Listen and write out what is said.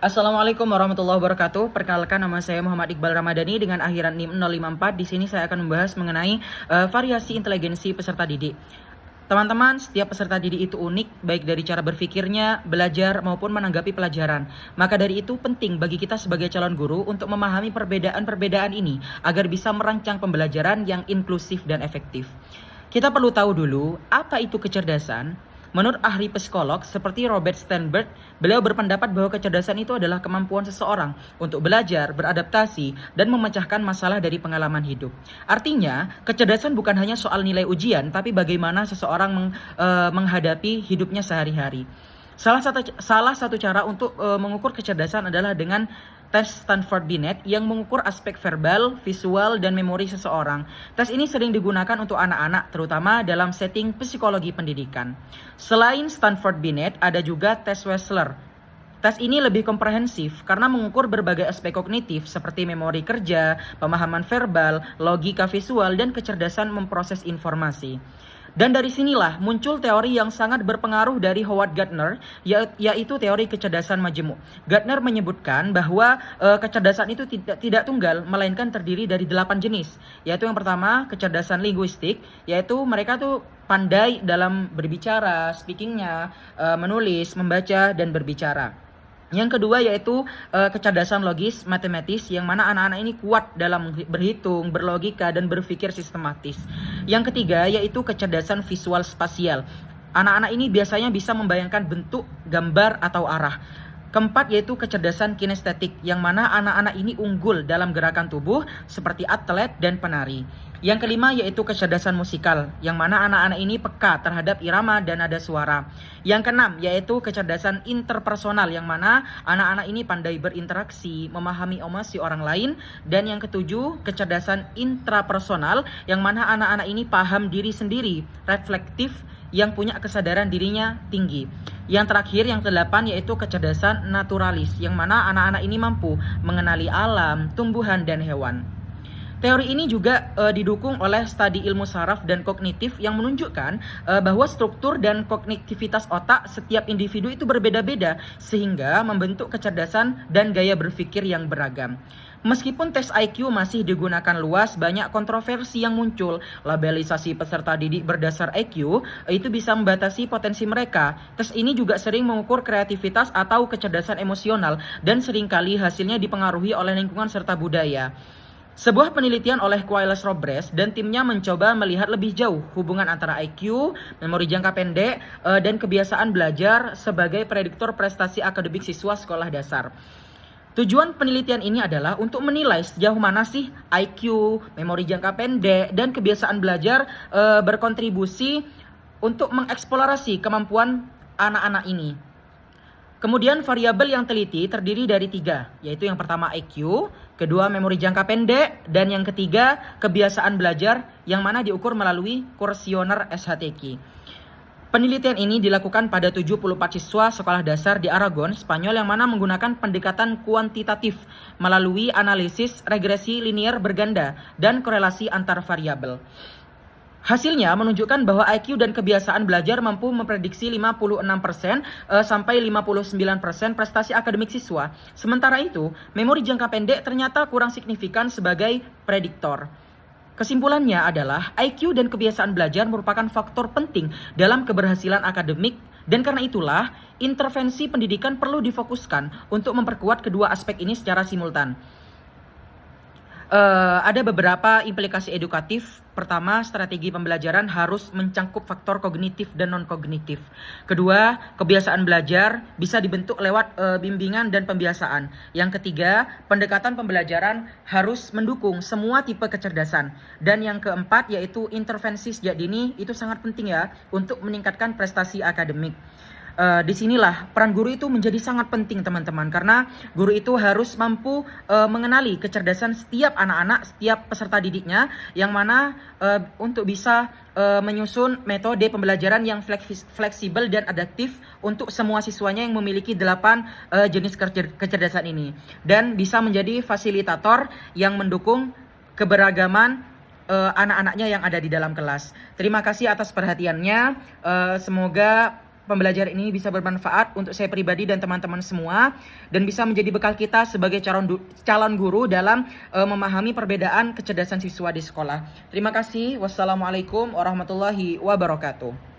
Assalamualaikum warahmatullahi wabarakatuh. Perkenalkan, nama saya Muhammad Iqbal Ramadhani dengan akhiran NIM 054. Di sini saya akan membahas mengenai variasi inteligensi peserta didik. Teman-teman, setiap peserta didik itu unik, baik dari cara berpikirnya, belajar, maupun menanggapi pelajaran. Maka dari itu penting bagi kita sebagai calon guru untuk memahami perbedaan-perbedaan ini agar bisa merancang pembelajaran yang inklusif dan efektif. Kita perlu tahu dulu, apa itu kecerdasan? Menurut ahli psikolog seperti Robert Sternberg, beliau berpendapat bahwa kecerdasan itu adalah kemampuan seseorang untuk belajar, beradaptasi, dan memecahkan masalah dari pengalaman hidup. Artinya, kecerdasan bukan hanya soal nilai ujian, tapi bagaimana seseorang menghadapi hidupnya sehari-hari. Salah satu cara untuk mengukur kecerdasan adalah dengan tes Stanford Binet yang mengukur aspek verbal, visual, dan memori seseorang. Tes ini sering digunakan untuk anak-anak, terutama dalam setting psikologi pendidikan. Selain Stanford Binet, ada juga tes Wechsler. Tes ini lebih komprehensif karena mengukur berbagai aspek kognitif seperti memori kerja, pemahaman verbal, logika visual, dan kecerdasan memproses informasi. Dan dari sinilah muncul teori yang sangat berpengaruh dari Howard Gardner, yaitu teori kecerdasan majemuk. Gardner menyebutkan bahwa kecerdasan itu tidak tunggal, melainkan terdiri dari 8 jenis. Yaitu yang pertama, kecerdasan linguistik, yaitu mereka tuh pandai dalam berbicara, speakingnya, menulis, membaca, dan berbicara. Yang kedua yaitu kecerdasan logis matematis, yang mana anak-anak ini kuat dalam berhitung, berlogika, dan berpikir sistematis. Yang ketiga yaitu kecerdasan visual spasial. Anak-anak ini biasanya bisa membayangkan bentuk, gambar, atau arah. Keempat yaitu kecerdasan kinestetik, yang mana anak-anak ini unggul dalam gerakan tubuh seperti atlet dan penari. Yang kelima yaitu kecerdasan musikal, yang mana anak-anak ini peka terhadap irama dan nada suara. Yang keenam yaitu kecerdasan interpersonal, yang mana anak-anak ini pandai berinteraksi, memahami emosi orang lain. Dan yang ketujuh, kecerdasan intrapersonal, yang mana anak-anak ini paham diri sendiri, reflektif, yang punya kesadaran dirinya tinggi. Yang terakhir, yang kedelapan, yaitu kecerdasan naturalis, yang mana anak-anak ini mampu mengenali alam, tumbuhan, dan hewan. Teori ini juga didukung oleh studi ilmu saraf dan kognitif yang menunjukkan bahwa struktur dan kognitivitas otak setiap individu itu berbeda-beda, sehingga membentuk kecerdasan dan gaya berpikir yang beragam. Meskipun tes IQ masih digunakan luas, banyak kontroversi yang muncul. Labelisasi peserta didik berdasar IQ itu bisa membatasi potensi mereka. Tes ini juga sering mengukur kreativitas atau kecerdasan emosional, dan seringkali hasilnya dipengaruhi oleh lingkungan serta budaya. Sebuah penelitian oleh Quiles Roberts dan timnya mencoba melihat lebih jauh hubungan antara IQ, memori jangka pendek, dan kebiasaan belajar sebagai prediktor prestasi akademik siswa sekolah dasar. Tujuan penelitian ini adalah untuk menilai sejauh mana sih IQ, memori jangka pendek, dan kebiasaan belajar berkontribusi untuk mengeksplorasi kemampuan anak-anak ini. Kemudian variabel yang teliti terdiri dari 3, yaitu yang pertama IQ, kedua memori jangka pendek, dan yang ketiga kebiasaan belajar, yang mana diukur melalui kuesioner SHTQ. Penelitian ini dilakukan pada 74 siswa sekolah dasar di Aragon, Spanyol, yang mana menggunakan pendekatan kuantitatif melalui analisis regresi linier berganda dan korelasi antar variabel. Hasilnya menunjukkan bahwa IQ dan kebiasaan belajar mampu memprediksi 56% sampai 59% prestasi akademik siswa. Sementara itu, memori jangka pendek ternyata kurang signifikan sebagai prediktor. Kesimpulannya adalah IQ dan kebiasaan belajar merupakan faktor penting dalam keberhasilan akademik, dan karena itulah intervensi pendidikan perlu difokuskan untuk memperkuat kedua aspek ini secara simultan. Ada beberapa implikasi edukatif. Pertama, strategi pembelajaran harus mencangkup faktor kognitif dan non-kognitif. Kedua, kebiasaan belajar bisa dibentuk lewat bimbingan dan pembiasaan. Yang ketiga, pendekatan pembelajaran harus mendukung semua tipe kecerdasan. Dan yang keempat, yaitu intervensi sejak dini, itu sangat penting ya untuk meningkatkan prestasi akademik. Disinilah peran guru itu menjadi sangat penting, teman-teman, karena guru itu harus mampu mengenali kecerdasan setiap anak-anak, setiap peserta didiknya, yang mana untuk bisa menyusun metode pembelajaran yang fleksibel dan adaptif untuk semua siswanya yang memiliki 8 jenis kecerdasan ini, dan bisa menjadi fasilitator yang mendukung keberagaman anak-anaknya yang ada di dalam kelas. Terima kasih atas perhatiannya. Semoga pembelajaran ini bisa bermanfaat untuk saya pribadi dan teman-teman semua, dan bisa menjadi bekal kita sebagai calon guru dalam memahami perbedaan kecerdasan siswa di sekolah. Terima kasih. Wassalamualaikum warahmatullahi wabarakatuh.